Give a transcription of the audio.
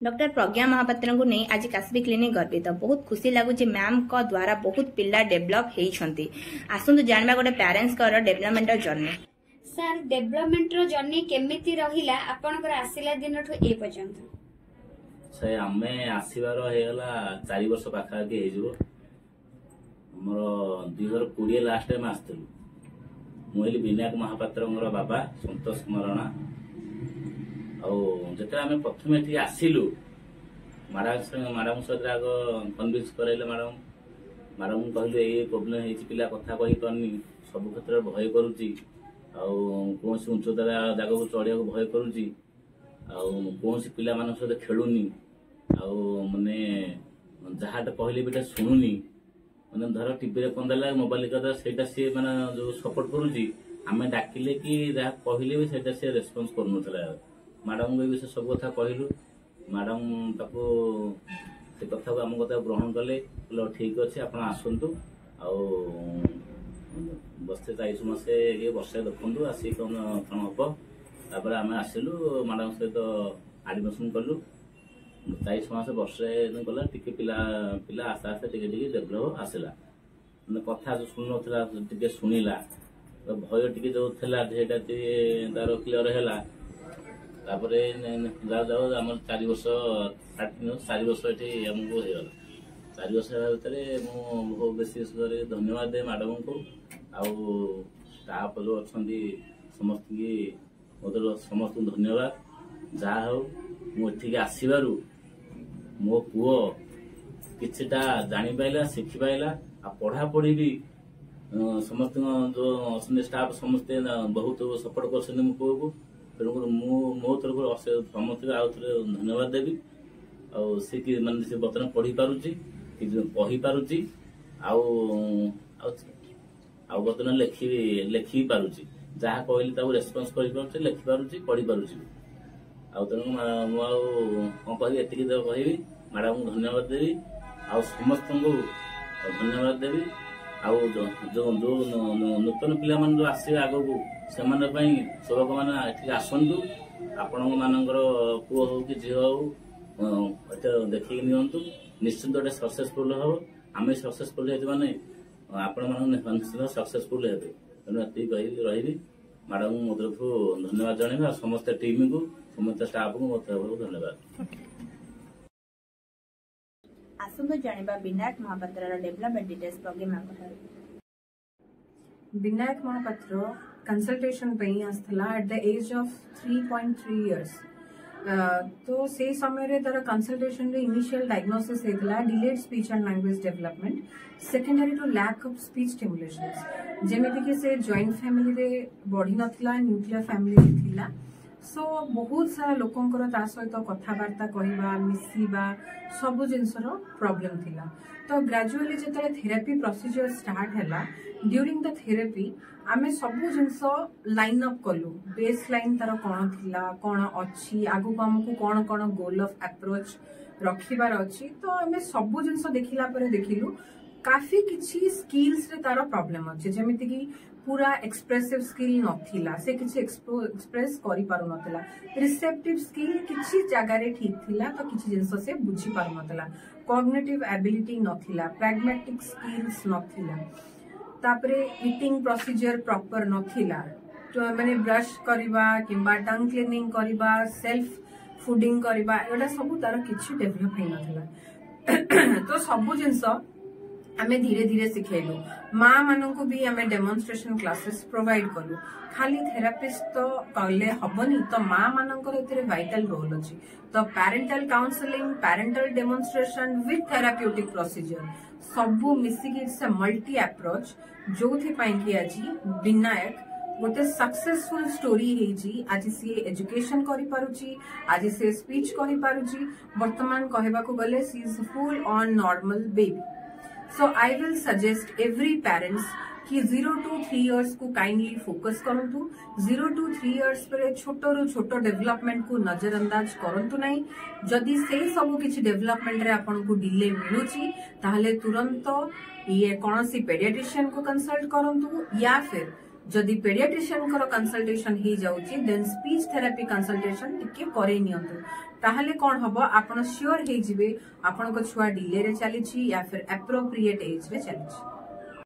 Doctor प्रज्ञा महापात्र को नहीं आज काश्मी क्लिनिक गर्वित बहुत खुशी लगुच मैम को द्वारा बहुत पिला डेभलप होती आसतु जानवा गोटे parents development journey sir development journey केमिति रहिला आपनकर आसिला दिन ए पर्यंत से आमे आसीबार हेगला 4 वर्ष पाखा के हेजो हमर 2020 लास्ट टाइम आस्तलु मोइली विनायक महापात्र बाबा संतोष कुमार जिते आम प्रथम ये आसिलु मैडम सहित आग कन्विन्स कराइले मैडम कहलु ये प्रोब्लेम है पिला कथा कही पारनी सब क्षेत्र में भय करुच्ची कौन उच्चता जगह को चढ़िया भय करुच्ची कौन पिला मान सहित खेलुनी माने जहाँ कहले भी शुणुनी मैंने धर टीवी कौन देला मोबाइल कदा सी मैंने जो सपोर्ट करुच्ची आम डाकिले कि जहाँ कहले भी से रेस्पॉन्स करूला मैडम को भी से सब कथा कहलु मैडम ताको से कथा को आम कथा ग्रहण कले ठीक अच्छे आप आसतु बस्ते 40 मसे ये वर्षे देखु आसी कौन कौन हम आम आसलु मैडम सहित एडमिशन कलु 40 मस वर्षे गला टी पिला पिला आस्ते आस्ते टे डेभलप आसला कथा जो शुणु टे शुणिला भय टी जो था तार क्लीयर है तापरे जाओ जाओ आम 4 वर्ष 4 वर्ष ये आमको होगा 4 वर्ष भितर मुझे विशेष कर धन्यवाद दे मैडम को स्टाफ जो अच्छा समस्त मतलब समस्त धन्यवाद जहा हो मुझे आसबार मो पुओ किछिटा जानी पाइला शिखी पाइला पढ़ापढ़ी भी समस्त जो अच्छा स्टाफ समस्ते बहुत सपोर्ट कर मो पुओ को तेणुक मो तरफ समस्त आउ थे धन्यवाद देवी सी मानते से बर्तमान पढ़ी पारुची कही पारुची बर्तमान लिखी पारुची जहाँ कहली रेस्पन्स कर लिखि पारुची पढ़ी पारुची तेणु कौन कह एति कहि मैडम को धन्यवाद देवी समस्त को धन्यवाद देवी जो नूतन पिला मान जो आसे आग को से सेवक मैंने आसतु आपण मानकर पुओ हो कि झी हो देखिए नियंतु निश्चित गोटे सक्सेसफुल हम आम सक्सेसफुल होने आपण निश्चित सक्सेसफुल हे तेणु ये रही मैडम मो तरफ धन्यवाद जन समस्त टीम को समस्त स्टाफ को मो तरफ धन्यवाद आसतु जानवा Vinayak Mahapatra development details Pragya Vinayak Mahapatra consultation पे आसला at the age of 3.3 years तो से समय रे तार कंसल्टेशन रे इनिशियल डायग्नोसिस हेतला delayed speech and language development secondary to lack of speech stimulations जेमेति कि से जॉइंट फैमिली रे बढ़ी नथिला न्यूक्लियर फैमिली रे थिला सो बहुत सारा लोकंकर ता सहित कथावार्ता कहवा मिसिबा सब जिनसर प्रॉब्लम थिला तो ग्रेजुअली जेतले थेरेपी प्रोसीजर स्टार्ट हैला ड्यूरिंग द थेरेपी आमे सबु जिनस लाइन अप कलु बेस लाइन तार कौन थिला कौन अच्छी आगु को हमको कौन कौन गोल ऑफ अप्रोच रखिबार अच्छी तो आमे सबु जिनस देखिला परे देखिलु काफी किछि स्किल्स रे तार प्रॉब्लम अछि जेमिति कि पूरा एक्सप्रेसिव स्किल नथिला से किछि एक्सप्रेस करि पारु नथिला रिसेप्टिव स्किल किछि जगह रे ठीक थिला तो किछि जिनस से बुझी पारु नथिला कॉग्निटिव एबिलिटी नथिला प्रैग्मेटिक स्किल्स नथिला तापरे ईटिंग प्रोसीजर प्रॉपर नथिला तो माने ब्रश करबा किबा टंग क्लीनिंग करबा सेल्फ फूडिंग करबा एडा सब तार किछि डेवलप हे नथिला तो सब जिंस आमे धीरे धीरे सिखेलु माँ मानू भी आमे डेमोन्स्ट्रेशन क्लासेस प्रोवाइड कलु खाली थेरापिस्ट तो कहले हबनी तो माँ मानकर एथिरे वाइटल रोल अछि तो parental counselling parental demonstration with therapeutic procedure सबु मिसिक इट्स अ मल्टी अप्रोच जोथि पई कि आज विनायक गोटे सक्सेसफुल स्टोरी हेजी आज सी एजुकेशन करि पारुची आज से स्पीच कहि पारुची वर्तमान कहबा को गले सी is full on normal baby so I will suggest every parents कि 0 to 3 इयर्स को काइंडली फोकस करंतु 0 to 3 इयर्स पर छोटो रु छोटो डेवलपमेंट को नजरअंदाज करंतु नहीं जदि से सब किछि डेवलपमेंट रे आपन को डिले मिलुची ताहले तुरंत ये कौन सी पेडियाट्रिशियन को कंसल्ट करंतु या फिर जदि पेडियाट्रिशियन को कंसल्टेशन ही जाउची देन स्पीच थेरेपी कंसल्टेशन टिके करे नियंतु ताहले कोन हबो आपण श्योर हे जिवे आपण को छुआ डिले रे चली छी या फिर एप्रोप्रिएट एज रे चली छी।